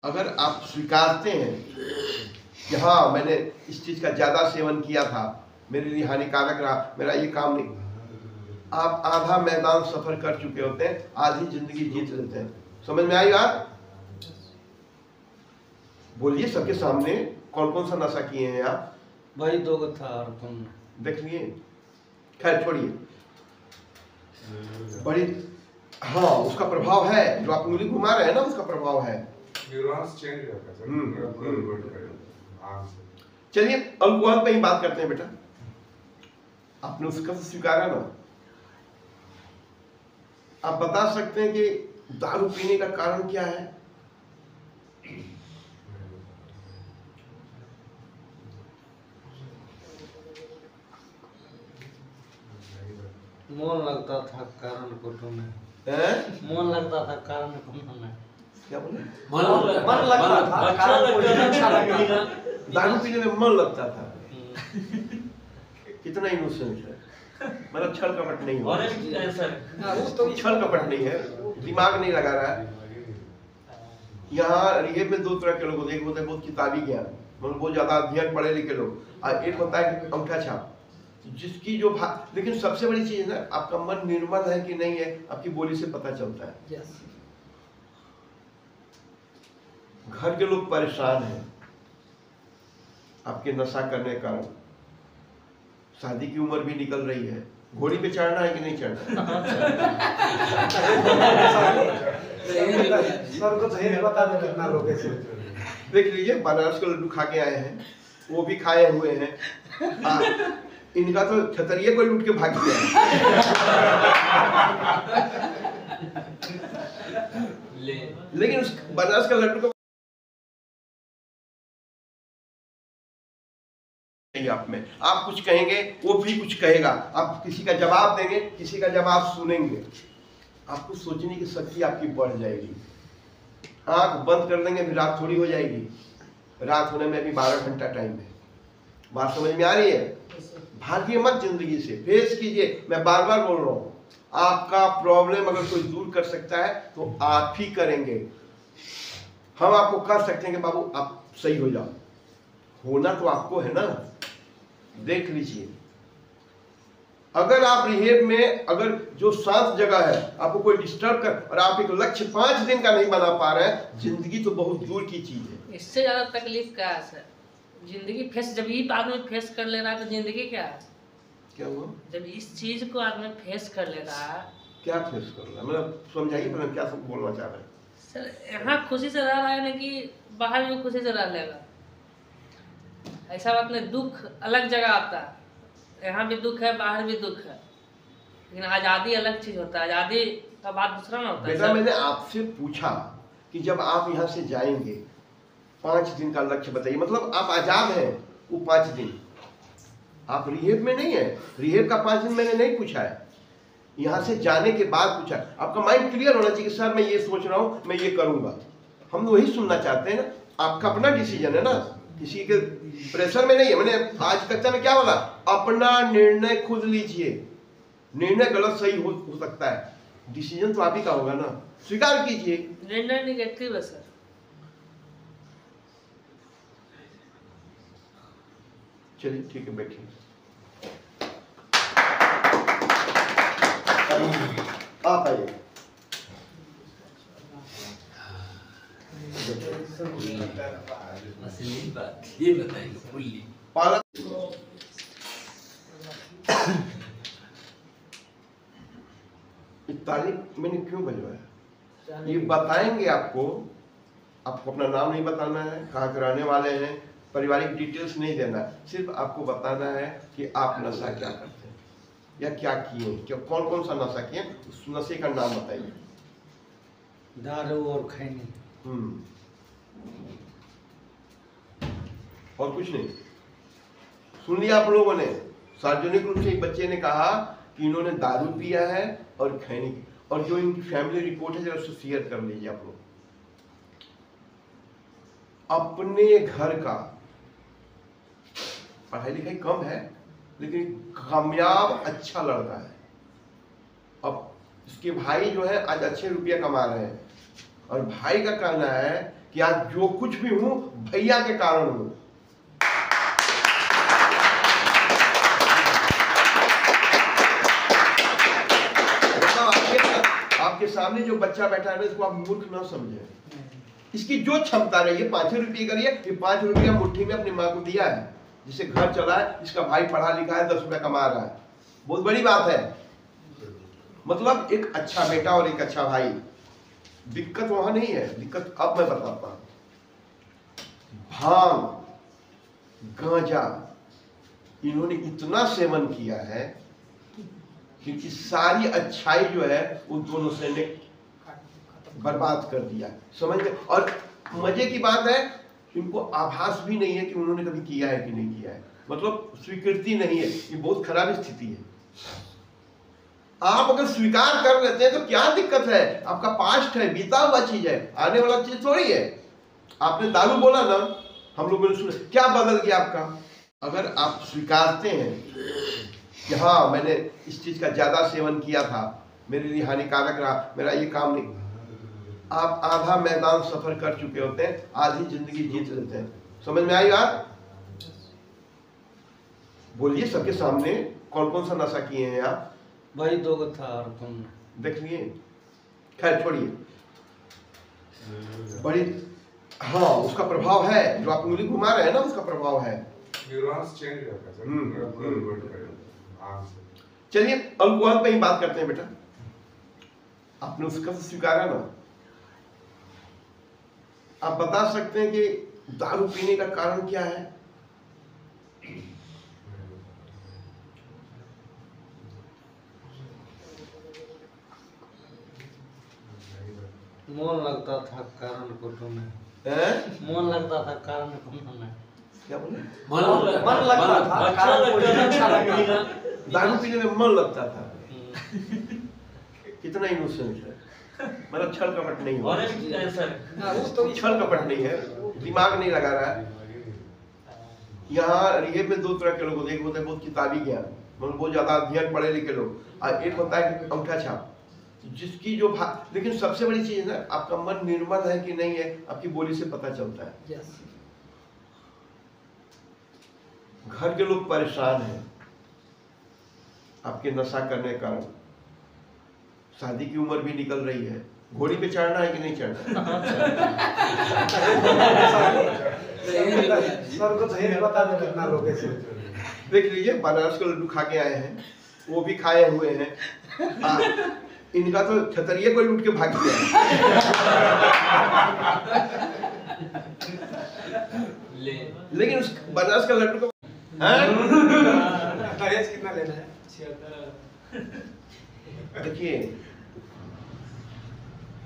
अगर आप स्वीकारते हैं कि हाँ मैंने इस चीज़ का ज़्यादा सेवन किया था, मेरे लिए हानिकारक रहा, मेरा ये काम नहीं, आप आधा मैदान सफर कर चुके होते हैं, आधी जिंदगी जीत लेते हैं। समझ में आई बात? बोलिए सबके सामने, कौन कौन सा नशा किए हैं आप? भाई दो था और तुम देख लिए। खैर छोड़िए, बड़ी हाँ उसका प्रभाव है, जो आप उंगली घुमा रहे हैं ना, उसका प्रभाव है। चलिए अल्कोहल पे ही बात करते हैं बेटा। आपने उसका स्वीकारा ना, आप बता सकते हैं कि दारू पीने का कारण क्या है? मन लगता था कारण कुटुंब में, मन लगता था कारण कुटुंब में। क्या बोले? मन लगता था, दारू पीने में मन लगता था। कितना इनोसेंट है, मतलब छल कपट नहीं है, छल कपट नहीं है, दिमाग नहीं लगा रहा है। यहाँ रिहेब में दो तरह के लोग होते हैं, एक होता है बहुत किताबी ज्ञान, मतलब बहुत ज्यादा अध्ययन पढ़े लिखे लोग, और एक होता है अंगूठा छाप, जिसकी जो लेकिन सबसे बड़ी चीज है ना, आपका मन निर्मल है कि नहीं है, आपकी बोली से पता चलता है। घर के लोग परेशान हैं आपके नशा करने के कारण, शादी की उम्र भी निकल रही है, घोड़ी पे चढ़ना है कि नहीं चढ़ना? देख लीजिए, बनारस के लड्डू खा के आए हैं, वो भी खाए हुए हैं। इनका तो छतरिये कोई लूट के भाग गया। लेकिन उस बनारस का लड्डू को आप में, आप कुछ कहेंगे वो भी कुछ कहेगा, आप किसी का जवाब देंगे, किसी का जवाब सुनेंगे, आपको सोचने की शक्ति आपकी बढ़ जाएगी। आंख बंद कर देंगे फिर रात थोड़ी हो जाएगी, रात होने में भी 12 घंटा टाइम है। बात समझ में आ रही है? भागिए मत जिंदगी से, फेस कीजिए। मैं बार बार बोल रहा हूँ, आपका प्रॉब्लम अगर कोई दूर कर सकता है तो आप ही करेंगे। हम आपको कर सकते हैं कि बाबू आप सही हो जाओ, होना तो आपको है ना। देख लीजिए, अगर आप रिहेब में, अगर जो शांत जगह है, आपको कोई डिस्टर्ब कर, और आप एक लक्ष्य 5 दिन का नहीं बना पा रहे हैं, जिंदगी तो बहुत दूर की चीज है। इससे ज्यादा तकलीफ क्या है सर? जिंदगी फेस, जब ये आदमी फेस कर ले रहा है तो जिंदगी क्या है? क्या हुआ? जब इस चीज को आदमी फेस कर ले रहा है, क्या फेस कर रहा है? मतलब समझाइए, मतलब क्या सब बोलना चाह रहे हैं? सर यहाँ खुशी से रह रहा है ना, कि बाहर भी खुशी से रह लेगा, ऐसा बात नहीं। दुख अलग जगह आता है, यहाँ भी दुख है, बाहर भी दुख है, लेकिन आज़ादी अलग चीज होता है। आज़ादी का बात दूसरा ना होता है। बेटा मैंने आपसे पूछा कि जब आप यहाँ से जाएंगे, 5 दिन का लक्ष्य बताइए, मतलब आप आजाद हैं वो 5 दिन, आप रिहेब में नहीं है। रिहेब का 5 दिन मैंने नहीं पूछा है, यहाँ से जाने के बाद पूछा। आपका माइंड क्लियर होना चाहिए, सर मैं ये सोच रहा हूँ, मैं ये करूंगा। हम वही सुनना चाहते हैं ना, आपका अपना डिसीजन है ना, किसी के प्रेशर में नहीं है। मैंने आज कक्षा में क्या बोला? अपना निर्णय खुद लीजिए। निर्णय गलत सही हो सकता है, डिसीजन तो आप ही का होगा ना, स्वीकार कीजिए। निर्णय निगेटिव है सर। चलिए ठीक है, बैठिए। आप आइए। ये बताइए फुल्ली पालक तारीफ मैंने क्यों बजवाया? ये बताएंगे आपको, आपको अपना नाम नहीं बताना है, कहाँ के रहने वाले हैं, पारिवारिक डिटेल्स नहीं देना है, सिर्फ आपको बताना है कि आप नशा क्या करते हैं या क्या किए, क्या कौन कौन सा नशा किए, उस नशे का नाम बताइए। दारू और खैनी। और कुछ नहीं? सुन लिया आप लोगों ने? सार्वजनिक रूप से एक बच्चे ने कहा कि इन्होंने दारू पिया है और खैनी, और जो इनकी फैमिली रिपोर्ट है जरा उसको शेयर कर लीजिए आप लोग। अपने घर का, पढ़ाई लिखाई कम है लेकिन कामयाब अच्छा लड़का है, अब इसके भाई जो है आज अच्छे रुपया कमा रहे हैं, और भाई का कहना है कि आज जो कुछ भी हूं भैया के कारण हूं। आपके सामने जो बच्चा बैठा है इसको आप मूर्ख ना समझे। इसकी जो क्षमता रही है 5 रुपये करिए, ये 5 रुपया मुट्ठी में अपनी माँ को दिया है, जिसे घर चला है, इसका भाई पढ़ा लिखा है, 10 रुपया कमा रहा है, बहुत बड़ी बात है। मतलब एक अच्छा बेटा और एक अच्छा भाई। दिक्कत वहां नहीं है, दिक्कत अब मैं बताता हूं। भांग, गांजा इन्होंने इतना सेवन किया है क्योंकि सारी अच्छाई जो है उन दोनों से ने बर्बाद कर दिया, समझ गए। और मजे की बात है इनको आभास भी नहीं है कि उन्होंने कभी किया है कि नहीं किया है, मतलब स्वीकृति नहीं है। ये बहुत खराब स्थिति है। आप अगर स्वीकार कर लेते हैं तो क्या दिक्कत है, आपका पास्ट है, बीता हुआ चीज है, आने वाला चीज थोड़ी है। आपने दारू बोला ना, हम लोगों ने सुना, क्या बदल गया आपका? अगर आप स्वीकारते हैं कि हाँ मैंने इस चीज का ज्यादा सेवन किया था, मेरे लिए हानिकारक रहा, मेरा ये काम नहीं, आप आधा मैदान सफर कर चुके होते हैं, आधी जिंदगी जीत लेते हैं। समझ में आई बात? बोलिए सबके सामने कौन कौन सा नशा किए हैं आप? भाई 2 था और तुम देख लिए। खैर छोड़िए, बड़ी हाँ उसका प्रभाव है, जो आप उंगली घुमा रहे हैं ना उसका प्रभाव है। न्यूरॉन्स चेंज होता है सर, पूरा रिवर्ट करेगा आराम से। चलिए अल्कोहल पे ही बात करते हैं बेटा। आपने उसका तो स्वीकारा ना, आप बता सकते हैं कि दारू पीने का कारण क्या है? मन लगता था कारण को तुम्हें, मन लगता था कारण को तुम्हें। क्या बोले? मन लगता था, अच्छा लगता था। दारू पीने में मन लगता था। कितना इनोसेंट है, मतलब छल कपट नहीं हो, छल कपट नहीं है, दिमाग नहीं लगा रहा है। यहाँ रिहेब में 2 तरह के लोग होते हैं, एक होता है बहुत किताबी ज्ञान, मतलब बहुत ज्यादा अध्ययन पढ़े लिखे लोग, और एक होता है अंगूठा छाप, जिसकी जो लेकिन सबसे बड़ी चीज है ना, आपका मन निर्मल है कि नहीं है आपकी बोली से पता चलता है। घर के लोग परेशान हैं आपके नशा करने के कारण, शादी की उम्र भी निकल रही है, घोड़ी पे चढ़ना है कि नहीं चढ़ना? सर को तो बता दो कितना लोग ऐसे। देख लीजिए बनारस के लड्डू खा के आए हैं, वो भी खाए हुए हैं। इनका तो छतरिये को लूट के भाग गया। लेकिन उस बनारस का लड्डू को कितना लेना है? देखिए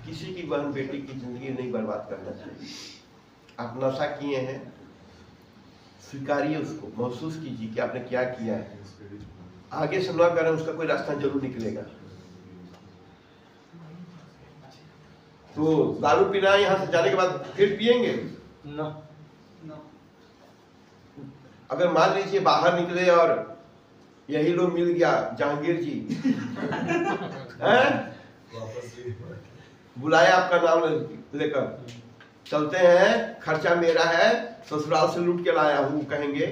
किसी की बहन बेटी की जिंदगी नहीं बर्बाद करना चाहिए। आप नशा किए हैं, स्वीकारिए उसको, महसूस कीजिए कि आपने क्या किया है। आगे से ना करें, उसका कोई रास्ता जरूर निकलेगा। तो दारू पीना है, यहाँ से जाने के बाद फिर पिएंगे ना। अगर मान लीजिए बाहर निकले और यही लोग मिल गया, जहांगीर जी हैं, बुलाया आपका नाम लेकर, चलते हैं, खर्चा मेरा है, ससुराल से लूट के लाया हूँ कहेंगे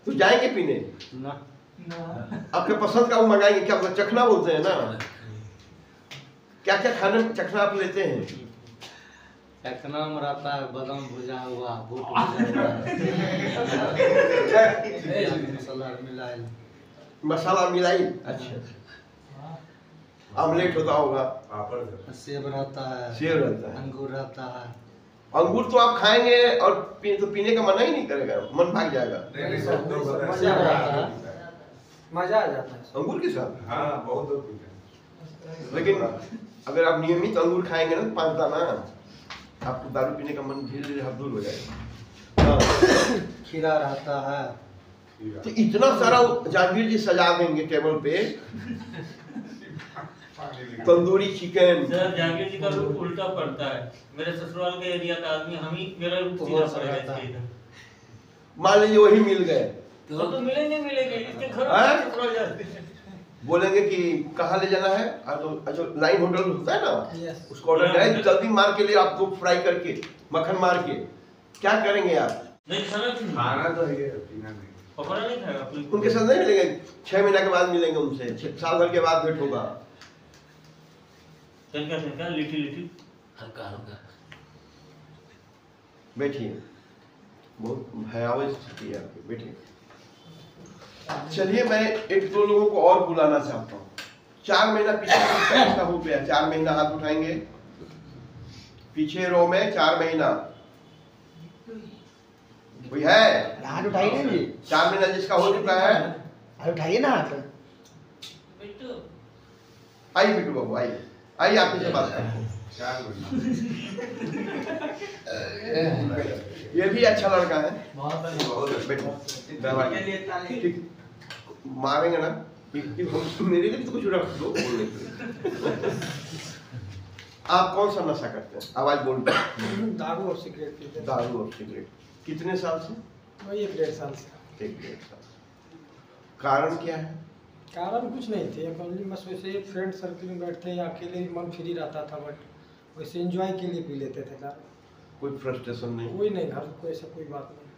तो जाएंगे पीने ना। आपके पसंद का वो मंगाएंगे। क्या चखना बोलते हैं ना, क्या क्या खाने में चखना आप लेते हैं? चखना में रहता है बादाम भुजा हुआ, बूट भुजा हुआ, मसाला मिलाई। अच्छा, आमलेट होता होगा, सेब रहता है, सेब रहता है, अंगूर रहता है। अंगूर तो आप खाएंगे और तो पीने का मना ही नहीं करेगा, मन भाग जाएगा। मजा आ जाता है अंगूर के साथ। हाँ बहुत लोग पीते हैं। लेकिन अगर आप नियमित अंगूर खाएंगे ना 5 दाना, आपको दारू पीने का मन धीरे धीरे दूर हो जाएगा। हाँ। खीरा रहता है। तो इतना सारा जहांगीर जी सजा देंगे टेबल पे, तंदूरी चिकन। सर जहांगीर जी का रूप उल्टा पड़ता है, मेरे ससुराल के एरिया का आदमी हम ही, मेरा रूप सीधा पड़ेगा इसके इधर। मान लीजिए वही मिल गए तो मिलेंगे इसके घर हाँ? ससुराल जाते हैं। बोलेंगे कि कहाँ ले जाना है, अच्छा लाइन होटल होता है ना, Yes. उसको ऑर्डर करें जल्दी मार के लिए आपको फ्राई करके मक्खन मार के, क्या करेंगे आप? नहीं खाना क्यों? खाना तो है, पीना नहीं। पकौड़ा नहीं खाएगा पुलिस? उनके साथ नहीं मिलेंगे, 6 महीना के बाद मिलेंगे उनसे, साल भर के बाद भेंट होगा। तनका लिटिल लिटिल हल्का हल्का। बैठिए, बहुत भयावह स्थिति है आपकी, बैठिए। चलिए मैं एक दो लोगों को और बुलाना चाहता हूँ। 4 महीना पीछे का हो गया, 4 महीना हाथ उठाएंगे, पीछे रो में 4 महीना कोई है? हाथ उठाइए ना जी, 4 महीना जिसका हो चुका है, हाथ उठाइए ना हाथ। बिट्टू आइए बिट्टू बाबू, आइए आइए, आपसे बात करते हैं। 4 महीना। ये भी अच्छा लड़का है, बहुत बैठो, ठीक मारेंगे ना, मेरे लिए तो कुछ रख दो बोलने के लिए। आप कौन सा नशा करते हैं? आवाज बोल दो। दारू और सिगरेट पीते हैं। दारू और सिगरेट। कितने साल से? वही 1.5 साल से। 1.5 साल। कारण क्या है? कारण कुछ नहीं थे, ओनली बस वैसे ही फ्रेंड सर्कल में बैठते हैं, अकेले ही मन फ्री रहता था, बट वैसे एंजॉय के लिए पी लेते थे दारू। कोई फ्रस्ट्रेशन नहीं? कोई नहीं, घर को ऐसा कोई बात नहीं।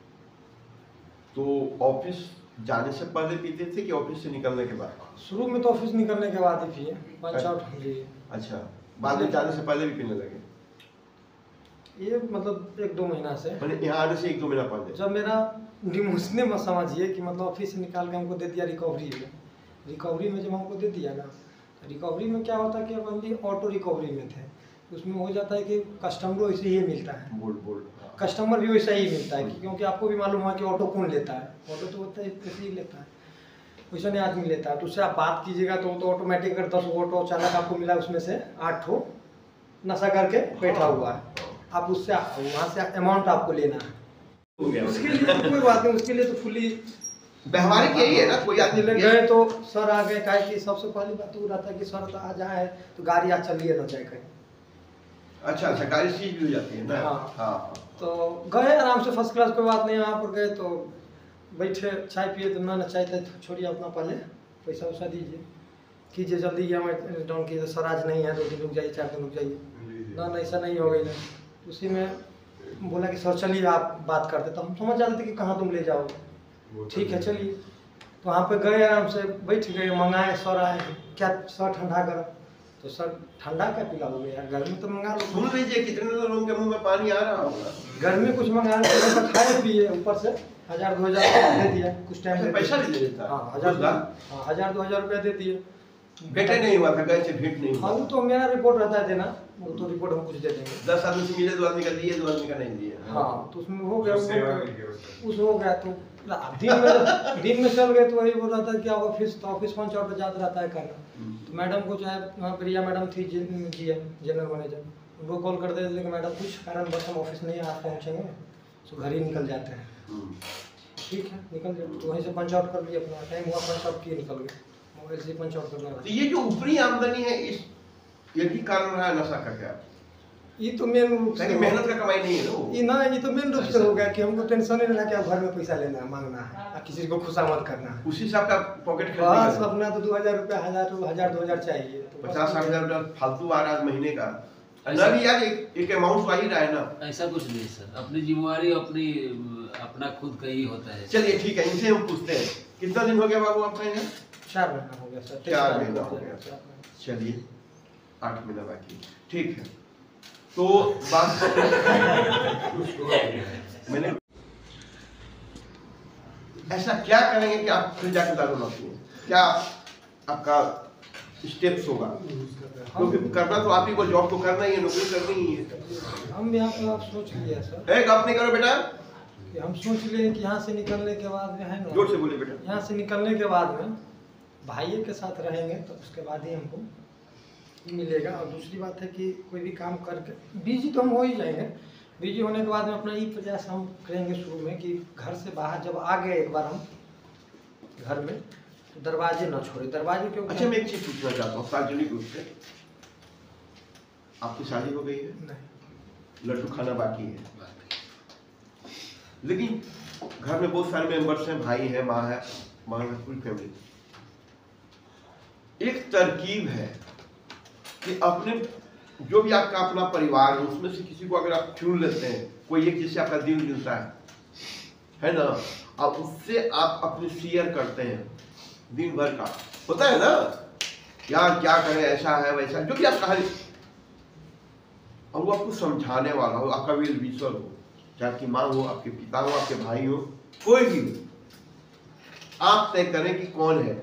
तो ऑफिस जाने से पहले पीते थे कि ऑफिस से निकलने के बाद? शुरू में तो ऑफिस निकलने के बाद ही पिए, पंच आउट। जी अच्छा, बाद में जाने से पहले भी पीने लगे? ये मतलब 1-2 महीना से। मैंने यहाँ आने से 1-2 महीना पहले? जब मेरा डिमोशने में समझिए कि मतलब ऑफिस से निकाल के हमको दे दिया रिकवरी में, रिकवरी में जब हमको दे दिया ना, रिकवरी में क्या होता है कि अपन ऑटो रिकवरी में थे, उसमें हो जाता है कि कस्टमर वैसे ही मिलता है, बोल कस्टमर भी वैसा ही मिलता है, क्योंकि आपको भी मालूम है कि ऑटो कौन लेता है, ऑटो तो होता है ऐसे ही लेता है, वैसा नहीं आदमी लेता है। तो उससे आप बात कीजिएगा तो ऑटोमेटिक 10 ऑटो चालक आपको मिला, उसमें से 8 ठो नशा करके बैठा हुआ है, आप उससे वहाँ से अमाउंट आपको लेना है। हो गया उसके लिए तो कोई बात नहीं, उसके लिए तो फुली व्यवहारिक यही है ना, कोई आदमी गए तो सर आ गए, कहा कि सबसे पहली बात तो रहता है कि सर तो आ जाए तो गाड़ी आज चलिए ना चाहे कहीं। अच्छा, गाड़ी सीज भी हो जाती है ना? हाँ। हाँ। तो गए आराम से, फर्स्ट क्लास, कोई बात नहीं। वहाँ पर गए तो बैठे, चाय पिए, तो ना चाय तो छोड़िए, अपना पहले पैसा वैसा दीजिए, कीजिए जल्दी EMI डाउन कीजिए, सर आज नहीं है, 2 दिन रुक जाइए, 4 दिन रुक जाइए। ना ऐसा नहीं हो गई ना, उसी में बोला कि सर चलिए आप बात करते, तो हम समझ जाते थे कि कहाँ तुम ले जाओगे, ठीक है चलिए। तो वहाँ पे गए, आराम से बैठ गए, मंगाए, सर आए, क्या सर ठंडा करो, तो सर ठंडा क्या पिलाओगे यार, घर में तो मंगा लो। सुन लीजिए, कितने लोगों के मुंह में पानी आ रहा होगा। घर में कुछ मंगा लो, तो खाए पिए, ऊपर से 1000-2000 दे दिया, कुछ टाइम पैसा भी दे देता है? हाँ 1000-2000 रुपया दे दिए। बेटे नहीं हुआ था, गए से भेंट नहीं हाँ हुआ? वो तो मेरा रिपोर्ट रहता है देना, वो तो रिपोर्ट हम कुछ दे देंगे। 10 आदमी से मिले, 2 आदमी का दिए, 2 आदमी का नहीं दिए। हाँ तो उसमें हो गया, सेवा नहीं किया उसने। उस हो गया तो दिन में चल गए, तो वही बोल रहा था कि ऑफिस पंच आउट पे जाता रहता है करना। तो मैडम को चाहे वहाँ प्रिया मैडम थी, GM जनरल मैनेजर, उनको कॉल कर देते थे कि मैडम कुछ कारणवश हम ऑफिस नहीं आ पहुँचेंगे, तो घर ही निकल जाते हैं। ठीक है निकल जाए, तो वहीं से पंच आउट कर लिए, अपना टाइम हुआ पंच आउट किए, निकल गए, मोबाइल से पंच आउट करना। तो ये जो ऊपरी आमदनी है, इस ये भी कारण रहा है नशा का? क्या ये तो मेन रूप से मेहनत का कमाई नहीं है ना वो? ये तो मेन रूप से हो गया कि हमको टेंशन नहीं रहा कि अब घर में पैसा लेना है, मांगना है, और किसी को खुशामद करना है। उसी से आपका पॉकेट बस खर्च अपना तो 2000 रुपया, 1000-2000 चाहिए, तो 50-60 हजार रुपया फालतू आ रहा है महीने का ना भी यार, एक अमाउंट आ ही रहा है ना। ऐसा कुछ नहीं सर, अपनी जिम्मेवारी अपना खुद का ही होता है। चलिए ठीक है, इनसे हम पूछते हैं, कितना दिन हो गया बाबू आपका यहाँ? 4 महीना हो गया सर। 4 महीना हो गया। चलिए 8 महीना बाकी, ठीक है। तो बात मैंने ऐसा क्या करेंगे कि आप फिर जाकर दारू ना पिए? क्या आपका स्टेप्स होगा? क्योंकि करना तो आप ही को, जॉब तो करना ही है, नौकरी करनी ही है। हम यहाँ पे आप सोच लिए सर, एक आप नहीं करो बेटा, कि हम सोच लिए कि यहाँ से निकलने के बाद में है ना, जोर से बोलिए बेटा। यहाँ से निकलने के बाद में भाइयों के साथ रहेंगे, तो उसके बाद ही हमको मिलेगा। और दूसरी बात है कि कोई भी काम करके बिजी तो हम हो ही जाएंगे, बिजी होने के बाद में अपना ये प्रयास हम करेंगे शुरू में कि घर से बाहर जब आ गए एक बार हम घर में, तो दरवाजे ना छोड़े, दरवाजे क्यों? अच्छा मैं एक चीज पूछना चाहता हूँ सार्वजनिक रूप से, आपकी शादी हो गई है? नहीं, लड्डू खाना बाकी है, लेकिन घर में बहुत सारे मेंबर्स हैं, भाई है, माँ है, पूरी फैमिली। एक तरकीब है कि अपने जो भी आपका अपना परिवार है उसमें से किसी को अगर आप चुन लेते हैं, कोई एक जिससे आपका दिल मिलता है ना, अब उससे आप अपने शेयर करते हैं दिन भर का, होता है ना यार क्या करें, ऐसा है वैसा, जो भी आप कहानी, और वो आपको समझाने वाला हो, आपका वेल विशर हो, चाहे आपकी माँ हो, आपके पिता हो, आपके भाई हो, कोई भी हो, आप तय करें कि कौन है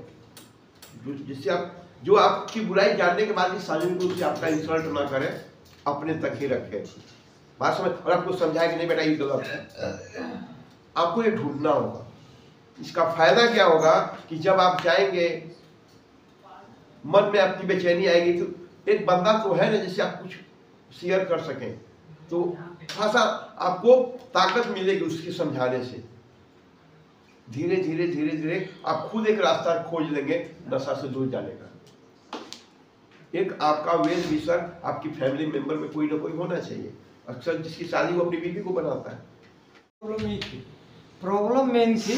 जिससे आप, जो आपकी बुराई जानने के बाद भी सार्वजनिक रूप से आपका इंसल्ट ना करे, अपने तक ही रखे, बात समझ, और आपको समझाए कि नहीं बेटा ये गलत है। आपको ये ढूंढना होगा। इसका फायदा क्या होगा कि जब आप जाएंगे मन में आपकी बेचैनी आएगी तो एक बंदा तो है ना जिससे आप कुछ शेयर कर सकें, तो खासा आपको ताकत मिलेगी उसके समझाने से। धीरे धीरे धीरे धीरे आप खुद एक रास्ता खोज लेंगे नशा से दूर जाने का। एक आपका वेल विशर आपकी फैमिली मेंबर में कोई ना कोई होना चाहिए। अक्सर जिसकी शादी वो अपनी बीवी को बनाता है। प्रॉब्लम मेन थी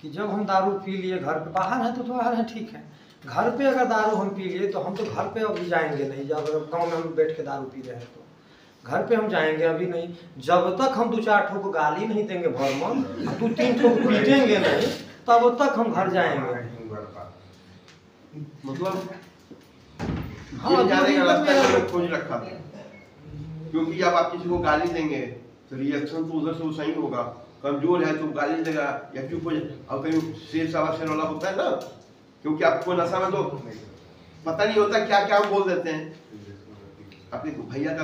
कि जब हम दारू पी लिए घर पे, बाहर है तो बाहर है ठीक है, घर पे अगर दारू हम पी लिए तो हम तो घर पे अभी जाएंगे नहीं। जब गांव में हम बैठ के दारू पी रहे हैं तो घर पे हम जाएंगे अभी नहीं। जब तक हम 2-4 ठो को गाली नहीं देंगे भर मन, 2-3 ठो को पीटेंगे नहीं, तब तक हम घर जाएंगे। मतलब हाँ, जाने का रास्ता मैंने खोज रखा था, क्योंकि जब आप किसी को गाली देंगे तो रिएक्शन तो उधर से वो सही होगा। कमजोर है तो गाली देगा या चुप हो जाए, और कहीं शेर सवा शेर वाला होता है ना, क्योंकि आपको नशा में तो पता नहीं होता क्या क्या हम बोल देते हैं। अपने भैया का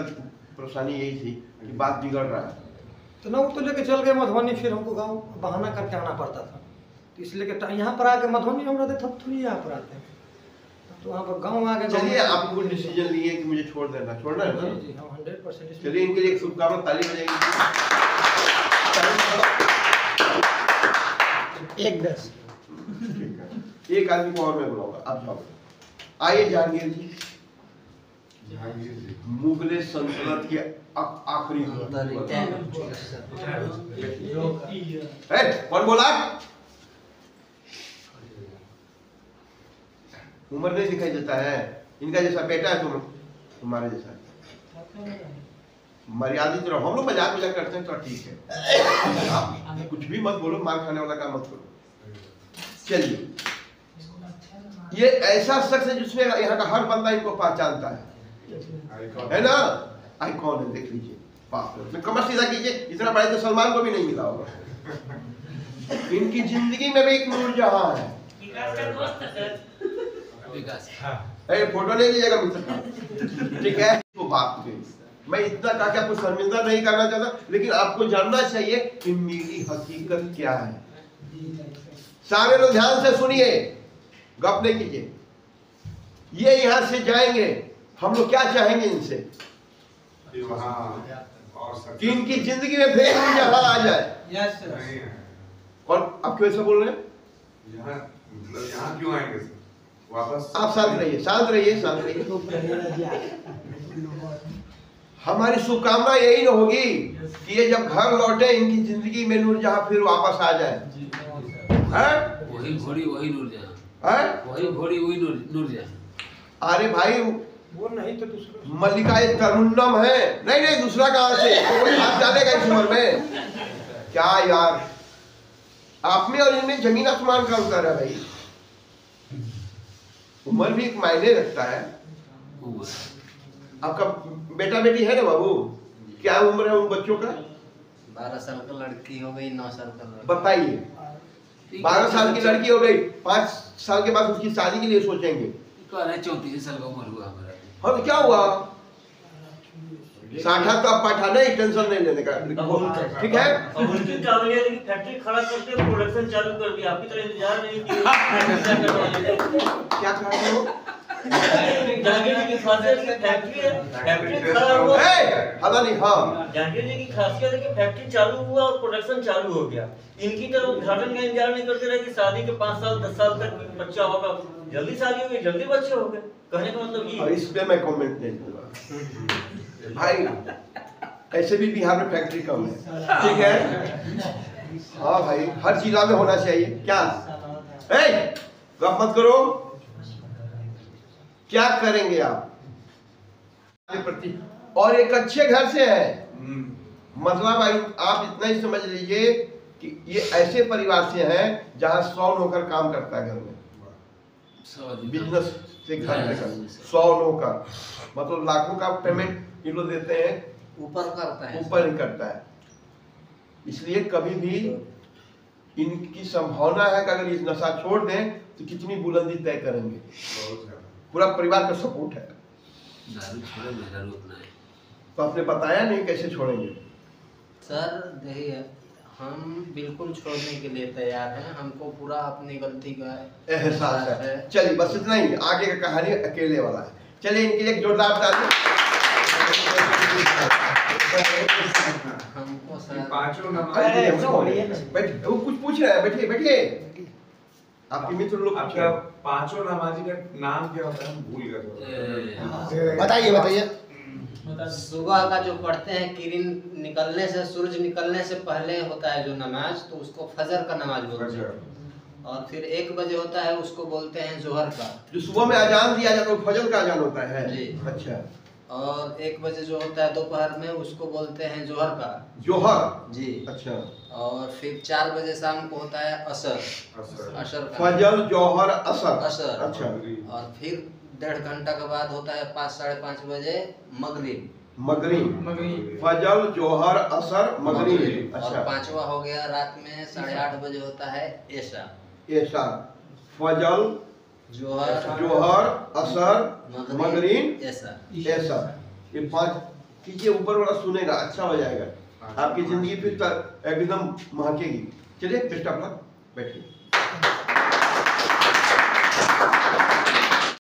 परेशानी यही थी कि बात बिगड़ रहा है, तो ना वो तो लेके चल गए मधुबनी, फिर हमको गाँव बहाना करके आना पड़ता था। तो इसलिए कि यहाँ पर आके मधुबनी हम रहते तब थोड़ी यहाँ पर आते हैं, तो वहाँ पर गाँव आ गए। चलिए आप कुछ डिसीजन लिए कि मुझे छोड़ देना, छोड़ना है ना? जी हाँ 100%। चलिए इनके लिए एक शुभकामना, ताली बजाएंगे। 1-10 एक आदमी को और मैं बुलाऊंगा, आप जाओ। आइए जहांगीर जी, मुगले सल्तनत के आखिरी कौन बोला? उम्र नहीं दिखाई देता है, इनका जैसा बेटा है तुम्हारे जैसा। मर्यादित रहो, हम लोग मजाक मजाक करते हैं तो ठीक है, आप कुछ भी मत बोलो, मार खाने वाला काम मत करो। चलिए, ये ऐसा शख्स है जिसमें यहाँ का हर बंदा इनको पहचानता है ना? आइकॉन है, देख लीजिए। बाप रे, कमर सीधा कीजिए, इतना बड़ा तो सलमान को भी नहीं मिला होगा। इनकी जिंदगी में भी एक नूरजहां है। फोटो ले लीजिएगा मुझसे, ठीक है? तो बात मैं इतना कहा कि आपको शर्मिंदा नहीं करना चाहता, लेकिन आपको जानना चाहिए कि मेरी हकीकत क्या है। सारे लोग ध्यान से सुनिए, गप नहीं कीजिए। ये यहाँ से जाएंगे, हम लोग क्या चाहेंगे इनसे कि इनकी जिंदगी में फिर यहाँ आ जाए। और आप क्यों ऐसा बोल रहे हैं? यहाँ क्यों आएंगे वापस? आप शांत रहिए, शांत रहिए, शांत रहिए। हमारी शुभकामना यही न होगी कि ये जब घर लौटे इनकी जिंदगी में नूरजहां फिर वापस आ जाए। वही घोड़ी वही नूरजहां, वही घोड़ी वही नूरजहां। अरे भाई वो नहीं तो दूसरा मल्लिका एक तरुन्नम है। नहीं नहीं, दूसरा कहाँ से? कोई हाथ डालेगा इस उम्र में? क्या यार, आप में और इनमें जमीन आसमान का अंतर है भाई। उम्र भी एक मायने रखता है। आपका बेटा बेटी है ना बाबू? क्या उम्र है उन बच्चों का? 12 साल का लड़की हो गई, 9 साल का। बताइए, 12 साल की लड़की हो गई, 5 साल के बाद उसकी शादी के लिए सोचेंगे। 34 साल का उम्र हुआ हमारा। हाँ तो क्या हुआ? 60 तो आप पाठा नहीं, टेंशन नहीं लेने का, ठीक है? अब उनकी काबिलियत की फैक्ट्री खड़ा करके प्रोडक्शन चालू कर दिया, आपकी तरह इंतजार नहीं किया। क्या कर रहे हो? जहांगीर जी की खासियत की फैक्ट्री है, फैक्ट्री खड़ा हुआ। पता नहीं। हाँ, जहांगीर जी की खासियत है कि फैक्ट्री चालू हुआ और प्रोडक्शन चालू हो गया। इनकी तरह उद्घाटन का इंतजार नहीं करते रहे कि शादी के 5 साल 10 साल तक बच्चा होगा, जल्दी शादी हो गई, जल्दी बच्चे हो गए। कहने का मतलब ये। और इस पे मैं कमेंट नहीं दूंगा भाई। ऐसे भी बिहार में फैक्ट्री कम है, ठीक है? हाँ भाई, हर जिला में होना चाहिए। क्या गप मत करो। क्या करेंगे आप प्रति, और एक अच्छे घर से है, मतलब आप इतना ही समझ लीजिए कि ये ऐसे परिवार से हैं जहाँ 100 नौकर काम करता है घर में, बिजनेस से घर में 100 नौकर, मतलब लाखों का पेमेंट ये लोग देते हैं, ऊपर करता है, ऊपर ही करता है। इसलिए कभी भी इनकी संभावना है कि अगर ये नशा छोड़ दें तो कितनी बुलंदी तय करेंगे। पूरा परिवार का सपोर्ट है। दारू छोड़े मेरा रोकना है, तो आपने बताया नहीं कैसे छोड़ेंगे। सर देखिए हम बिल्कुल छोड़ने के लिए तैयार हैं, हमको पूरा अपनी गलती का एहसास है। चलिए बस इतना ही, आगे का कहानी अकेले वाला है। चलिए इनके लिए एक जोरदार ताली। हमको सर पांचों बैठिए, वो कुछ पूछ रहा है, बैठिए बैठिए। आपके मित्र लोग आपका पांचों नमाजी का नाम क्या होता है, हम भूल गए। बताइए बताइए। सुबह का जो पढ़ते हैं किरण निकलने से, सूरज निकलने से पहले होता है जो नमाज, तो उसको फजर का नमाज बोलते हैं। और फिर 1 बजे होता है, उसको बोलते हैं जोहर का। जो सुबह में अजान दिया जाता है वो फजर का अजान होता है जी। अच्छा। और 1 बजे जो होता है दोपहर में, उसको बोलते हैं जोहर का। जोहर जी। अच्छा। और फिर 4 बजे शाम को होता है असर, असर का। फजर जोहर असर। असर। अच्छा। और फिर 1.5 घंटा के बाद होता है 5 साढ़े 5 बजे मगरिब। मगरिब। फजर जोहर असर मगरिब। और अच्छा। 5वां हो गया रात में 8:30 बजे होता है ऐशा। ऐशा। फजर जोहर जोहर असर मगरिब ऐसा। ऐसा। ये 5 कीजिए, ऊपर वाला सुनेगा, अच्छा हो जाएगा। आपकी जिंदगी फिर एकदम महकेगी। चलिए बेस्ट ऑफ लक, बैठिए।